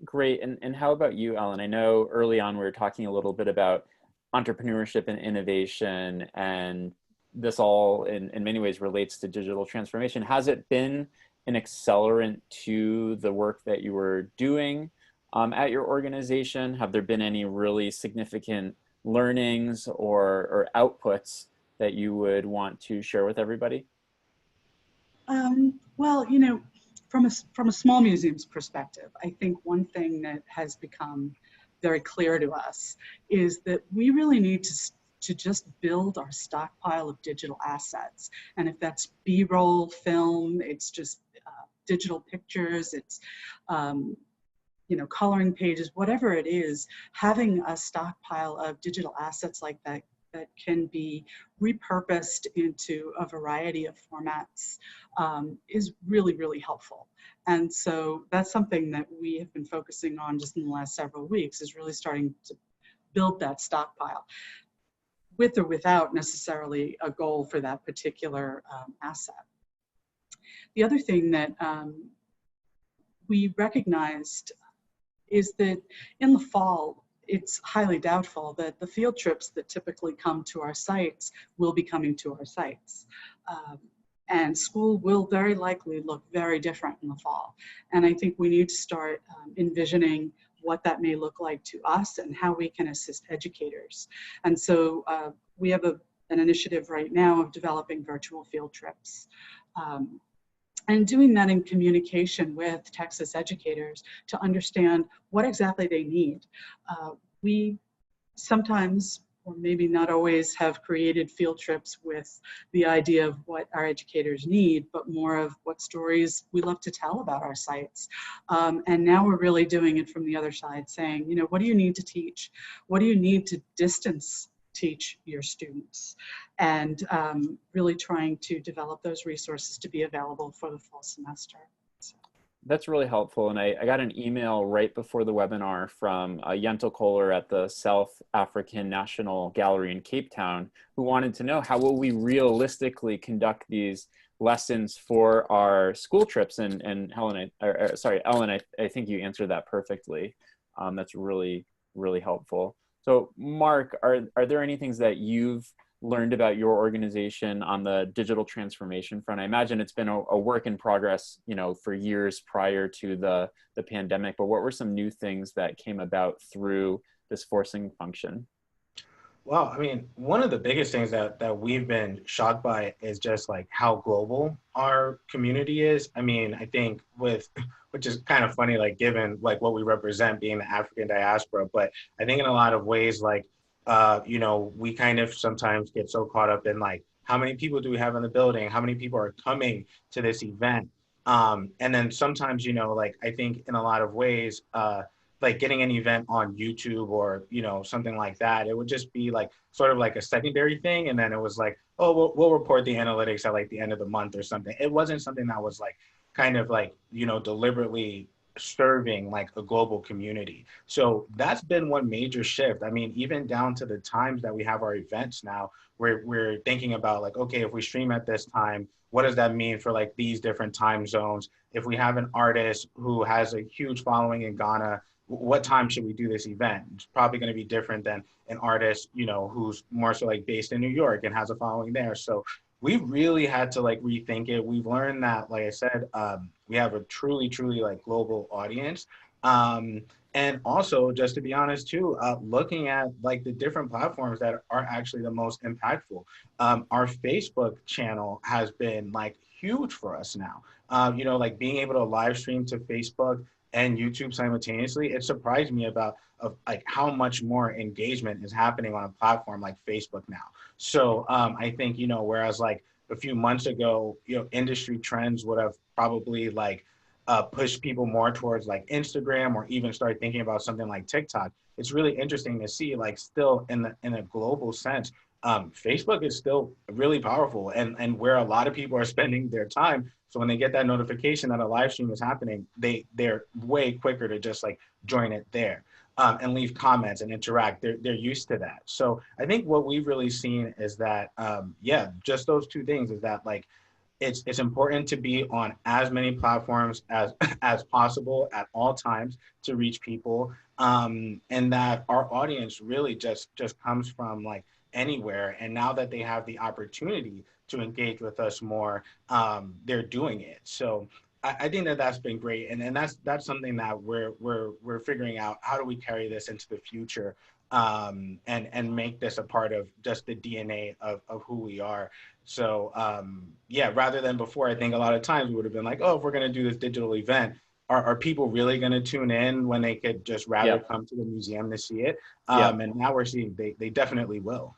Great. And how about you, Ellen? I know early on we were talking a little bit about entrepreneurship and innovation, and this all in many ways relates to digital transformation. Has it been an accelerant to the work that you were doing at your organization? Have there been any really significant learnings or outputs that you would want to share with everybody? Well, from a small museum's perspective, I think one thing that has become very clear to us is that we really need to just build our stockpile of digital assets. And if that's B-roll film, it's just digital pictures, it's coloring pages, whatever it is, having a stockpile of digital assets like that can be repurposed into a variety of formats is really, really helpful. And so that's something that we have been focusing on just in the last several weeks, is really starting to build that stockpile, with or without necessarily a goal for that particular asset. The other thing that we recognized is that in the fall, it's highly doubtful that the field trips that typically come to our sites will be coming to our sites. And school will very likely look very different in the fall. And I think we need to start envisioning what that may look like to us and how we can assist educators. And so we have an initiative right now of developing virtual field trips. And doing that in communication with Texas educators to understand what exactly they need. We sometimes, or maybe not always, have created field trips with the idea of what our educators need, but more of what stories we love to tell about our sites. And now we're really doing it from the other side, saying, you know, what do you need to teach? What do you need to distance teach your students? And really trying to develop those resources to be available for the fall semester. That's really helpful. And I got an email right before the webinar from Yentel Kohler at the South African National Gallery in Cape Town, who wanted to know how will we realistically conduct these lessons for our school trips. And Helen, Ellen, I think you answered that perfectly. That's really, really helpful. So Mark, are there any things that you've learned about your organization on the digital transformation front? I imagine it's been a work in progress, you know, for years prior to the pandemic, but what were some new things that came about through this forcing function? Well, I mean, one of the biggest things that we've been shocked by is just like how global our community is. I mean, I think which is kind of funny, like given like what we represent being the African diaspora, but I think in a lot of ways, like, you know, we kind of sometimes get so caught up in like, how many people do we have in the building? How many people are coming to this event? And then sometimes, you know, like, I think in a lot of ways, like getting an event on YouTube or, you know, something like that, it would just be like sort of like a secondary thing. And then it was like, oh, we'll report the analytics at like the end of the month or something. It wasn't something that was like kind of like, you know, deliberately serving like a global community. So that's been one major shift. I mean, even down to the times that we have our events now, we're thinking about like, okay, if we stream at this time, what does that mean for like these different time zones? If we have an artist who has a huge following in Ghana, what time should we do this event? It's probably going to be different than an artist, you know, who's more so like based in New York and has a following there. So we really had to like rethink it. We've learned that, like I said, we have a truly like global audience. And also, just to be honest too, looking at like the different platforms that are actually the most impactful. Our Facebook channel has been like huge for us now. You know, like being able to live stream to Facebook and YouTube simultaneously, it surprised me about like how much more engagement is happening on a platform like Facebook now. So I think, you know, whereas like a few months ago, you know, industry trends would have probably like push people more towards like Instagram or even start thinking about something like TikTok. It's really interesting to see like still in a global sense, Facebook is still really powerful and where a lot of people are spending their time. So when they get that notification that a live stream is happening, they're way quicker to just like join it there and leave comments and interact. They're used to that. So I think what we've really seen is that, yeah, just those two things is that like, it's important to be on as many platforms as possible at all times to reach people, and that our audience really just comes from like anywhere. And now that they have the opportunity to engage with us more, they're doing it. So I think that that's been great, and that's something that we're figuring out. How do we carry this into the future, and make this a part of just the DNA of who we are? So yeah, rather than before, I think a lot of times we would have been like, oh, if we're going to do this digital event, are people really going to tune in when they could just rather come to the museum to see it? And now we're seeing they definitely will.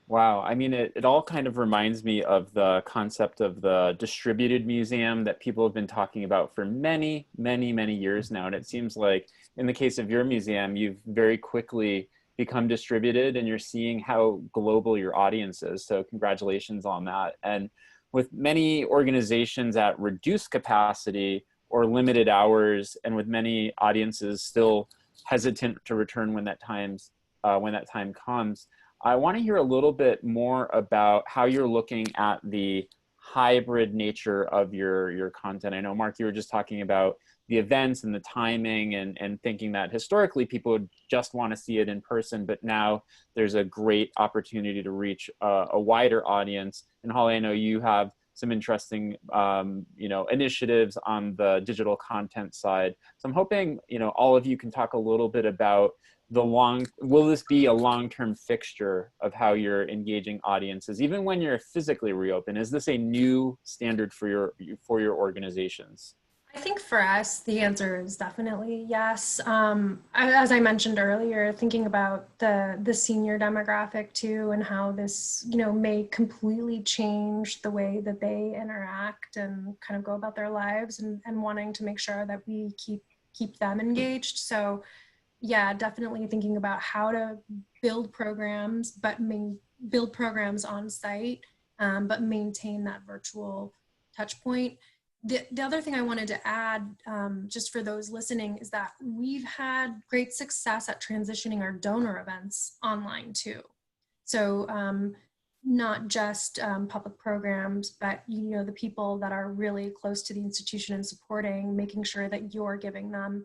Wow. I mean, it all kind of reminds me of the concept of the distributed museum that people have been talking about for many, many, many years now. And it seems like in the case of your museum, you've very quickly become distributed and you're seeing how global your audience is. So congratulations on that. And with many organizations at reduced capacity or limited hours, and with many audiences still hesitant to return when that time comes, I want to hear a little bit more about how you're looking at the hybrid nature of your content. I know, Mark, you were just talking about the events and the timing and thinking that historically people would just want to see it in person, but now there's a great opportunity to reach a wider audience. And Holly, I know you have some interesting, you know, initiatives on the digital content side. So I'm hoping, you know, all of you can talk a little bit about will this be a long-term fixture of how you're engaging audiences, even when you're physically reopened? Is this a new standard for your organizations? I think for us, the answer is definitely yes. As I mentioned earlier, thinking about the senior demographic too, and how this, you know, may completely change the way that they interact and kind of go about their lives, and wanting to make sure that we keep them engaged. So yeah, definitely thinking about how to build programs, but build programs on site, but maintain that virtual touch point. The other thing I wanted to add, just for those listening, is that we've had great success at transitioning our donor events online too. So not just public programs, but, you know, the people that are really close to the institution and supporting, making sure that you're giving them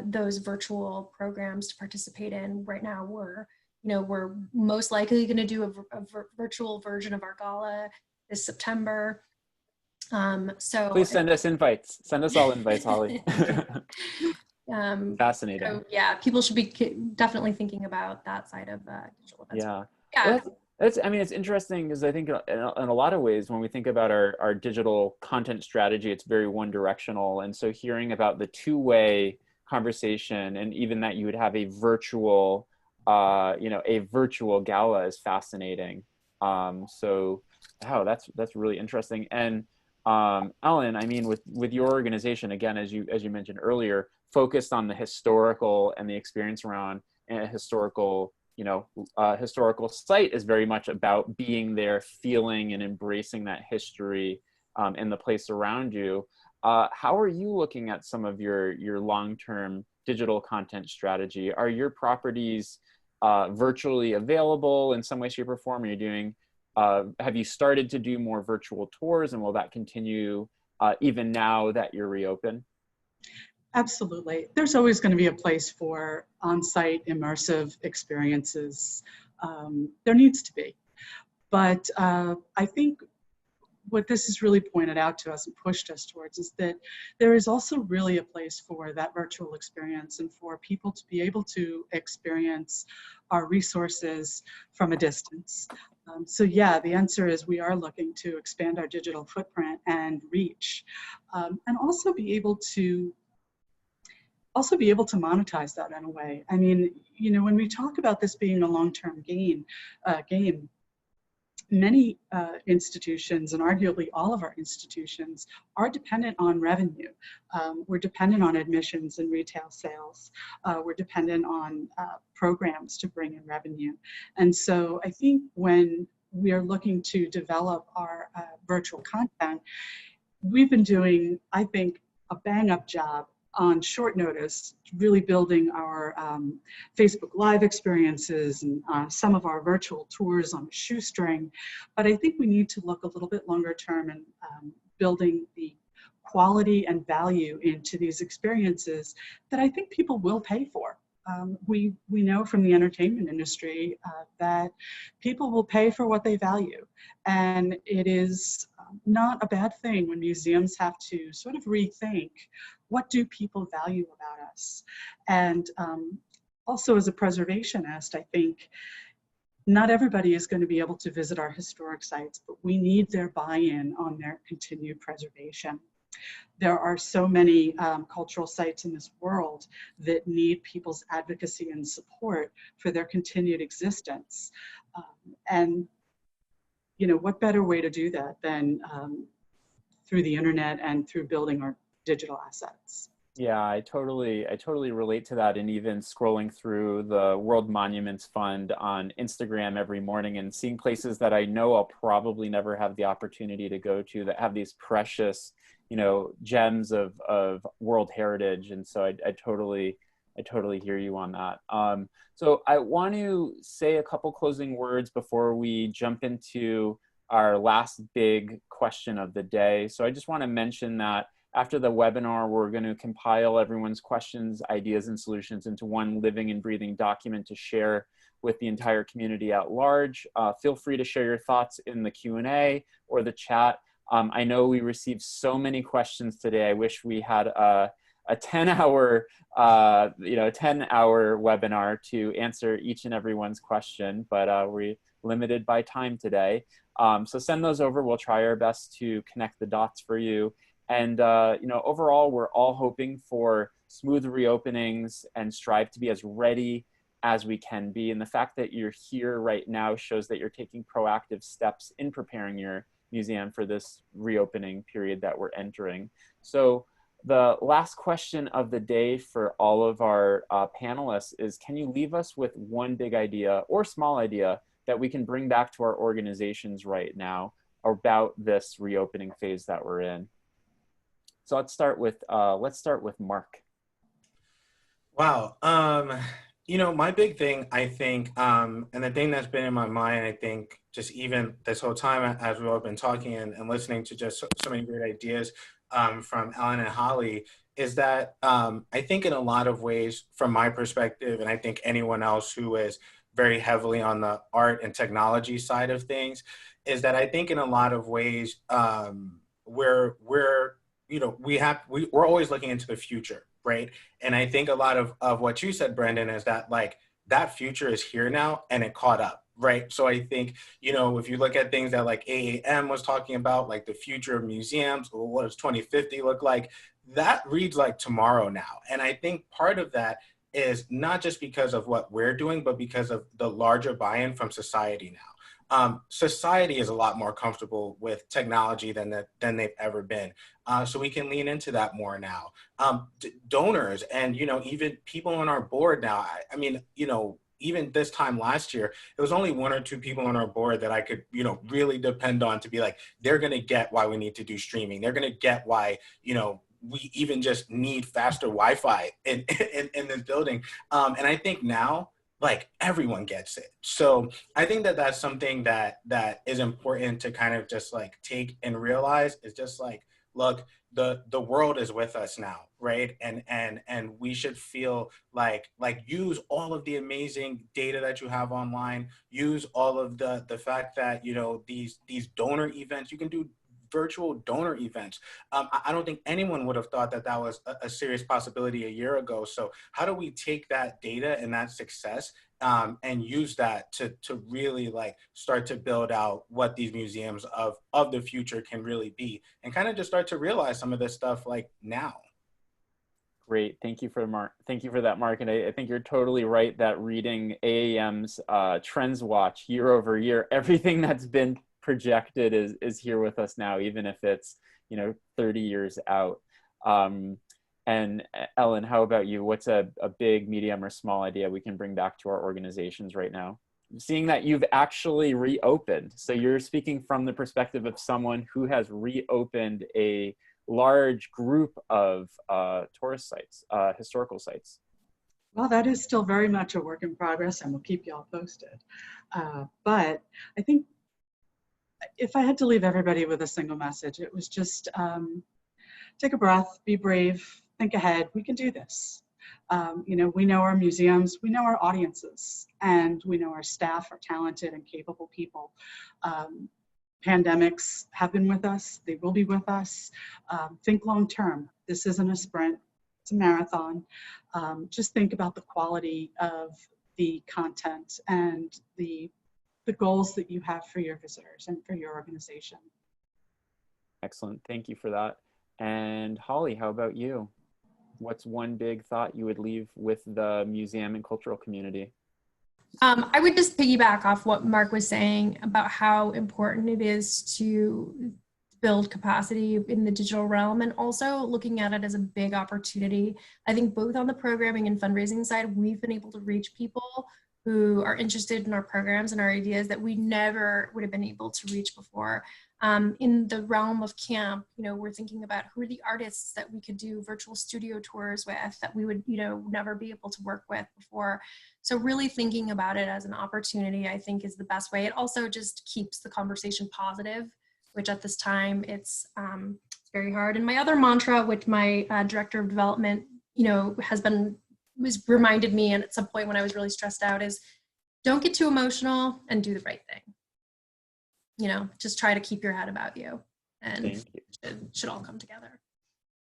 those virtual programs to participate in. Right now, we're most likely going to do a virtual version of our gala this September. So please send us invites. Send us all invites, Holly. Fascinating. So yeah, people should be definitely thinking about that side of digital events. Yeah. Yeah. Well, I mean, it's interesting because I think in a lot of ways, when we think about our digital content strategy, it's very one directional. And so hearing about the two-way conversation, and even that you would have a virtual, you know, a virtual gala is fascinating. So, wow, that's really interesting. And Ellen, I mean, with your organization, again, as you mentioned earlier, focused on the historical and the experience around a historical, you know, historical site is very much about being there, feeling and embracing that history and the place around you. How are you looking at some of your long-term digital content strategy? Are your properties virtually available in some way, shape, or form? Are you doing, have you started to do more virtual tours, and will that continue even now that you're reopened? Absolutely. There's always going to be a place for on-site immersive experiences. There needs to be. But I think what this has really pointed out to us and pushed us towards is that there is also really a place for that virtual experience, and for people to be able to experience our resources from a distance. So yeah, the answer is we are looking to expand our digital footprint and reach, and also be able to monetize that in a way. I mean, you know, when we talk about this being a long-term game, many institutions, and arguably all of our institutions, are dependent on revenue. We're dependent on admissions and retail sales. We're dependent on programs to bring in revenue. And so I think when we are looking to develop our virtual content, we've been doing, I think, a bang-up job on short notice, really building our Facebook Live experiences and some of our virtual tours on a shoestring. But I think we need to look a little bit longer term and building the quality and value into these experiences that I think people will pay for. We know from the entertainment industry that people will pay for what they value. And it is not a bad thing when museums have to sort of rethink, what do people value about us? And also, as a preservationist, I think not everybody is going to be able to visit our historic sites, but we need their buy-in on their continued preservation. There are so many cultural sites in this world that need people's advocacy and support for their continued existence. And, you know, what better way to do that than through the internet and through building our digital assets? Yeah, I totally relate to that. And even scrolling through the World Monuments Fund on Instagram every morning and seeing places that I know I'll probably never have the opportunity to go to, that have these precious, you know, gems of world heritage. And so I totally hear you on that. So I want to say a couple closing words before we jump into our last big question of the day. So I just want to mention that after the webinar, we're going to compile everyone's questions, ideas, and solutions into one living and breathing document to share with the entire community at large. Feel free to share your thoughts in the Q&A or the chat. I know we received so many questions today. I wish we had a 10-hour, 10-hour webinar to answer each and everyone's question, but we're limited by time today. So send those over. We'll try our best to connect the dots for you. And overall, we're all hoping for smooth reopenings and strive to be as ready as we can be. And the fact that you're here right now shows that you're taking proactive steps in preparing your museum for this reopening period that we're entering. So the last question of the day for all of our panelists is, can you leave us with one big idea or small idea that we can bring back to our organizations right now about this reopening phase that we're in? So let's start with Mark. Wow. My big thing, I think, and the thing that's been in my mind, I think, just even this whole time as we've all been talking and listening to just so many great ideas from Ellen and Holly, is that I think in a lot of ways, from my perspective, and I think anyone else who is very heavily on the art and technology side of things, is that I think in a lot of ways we're always looking into the future, right? And I think a lot of what you said, Brendan, is that like that future is here now and it caught up, right? So I think, if you look at things that like AAM was talking about, like the future of museums, or what does 2050 look like, that reads like tomorrow now. And I think part of that is not just because of what we're doing, but because of the larger buy-in from society now. Society is a lot more comfortable with technology than they've ever been. So we can lean into that more now. Donors and, even people on our board now, I mean, even this time last year, it was only 1 or 2 people on our board that I could, really depend on to be like, they're going to get why we need to do streaming. They're going to get why, we even just need faster Wi-Fi in this building. And I think now, like, everyone gets it. So I think that that's something that is important to kind of just like take and realize, is just like, look, the world is with us now, right? And we should feel like use all of the amazing data that you have online, use all of the fact that, these donor events, you can do virtual donor events. I don't think anyone would have thought that was a serious possibility a year ago. So how do we take that data and that success and use that to really like start to build out what these museums of the future can really be, and kind of just start to realize some of this stuff like now. Great, thank you for that, Mark. And I think you're totally right that reading AAM's Trends Watch year over year, everything that's been projected is here with us now, even if it's 30 years out. And Ellen, how about you? What's a big, medium, or small idea we can bring back to our organizations right now? Seeing that you've actually reopened, so you're speaking from the perspective of someone who has reopened a large group of tourist sites, historical sites. Well, that is still very much a work in progress, and we'll keep you all posted. But I think if I had to leave everybody with a single message, it was just take a breath, be brave, think ahead. We can do this. We know our museums, we know our audiences, and we know our staff are talented and capable people. Pandemics have been with us, they will be with us. Think long term. This isn't a sprint, it's a marathon. Just think about the quality of the content and the goals that you have for your visitors and for your organization. Excellent, thank you for that. And Holly, how about you? What's one big thought you would leave with the museum and cultural community? I would just piggyback off what Mark was saying about how important it is to build capacity in the digital realm, and also looking at it as a big opportunity. I think both on the programming and fundraising side, we've been able to reach people who are interested in our programs and our ideas that we never would have been able to reach before. In the realm of camp, we're thinking about who are the artists that we could do virtual studio tours with that we would, never be able to work with before. So really thinking about it as an opportunity, I think, is the best way. It also just keeps the conversation positive, which at this time it's very hard. And my other mantra, which my director of development, was reminded me, and at some point when I was really stressed out, is don't get too emotional and do the right thing. Just try to keep your head about you and Thank you. should all come together.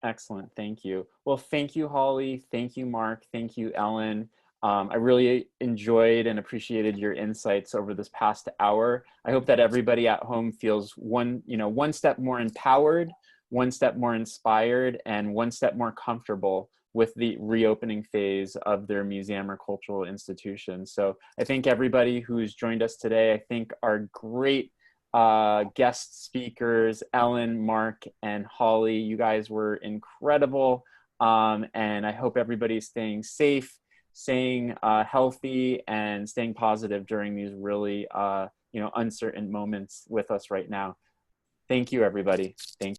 Excellent. Thank you. Well, thank you, Holly. Thank you, Mark. Thank you, Ellen. I really enjoyed and appreciated your insights over this past hour. I hope that everybody at home feels one step more empowered, one step more inspired, and one step more comfortable with the reopening phase of their museum or cultural institution. So I thank everybody who's joined us today. I think our great guest speakers, Ellen, Mark, and Holly. You guys were incredible. And I hope everybody's staying safe, staying healthy, and staying positive during these really uncertain moments with us right now. Thank you, everybody. Thank you.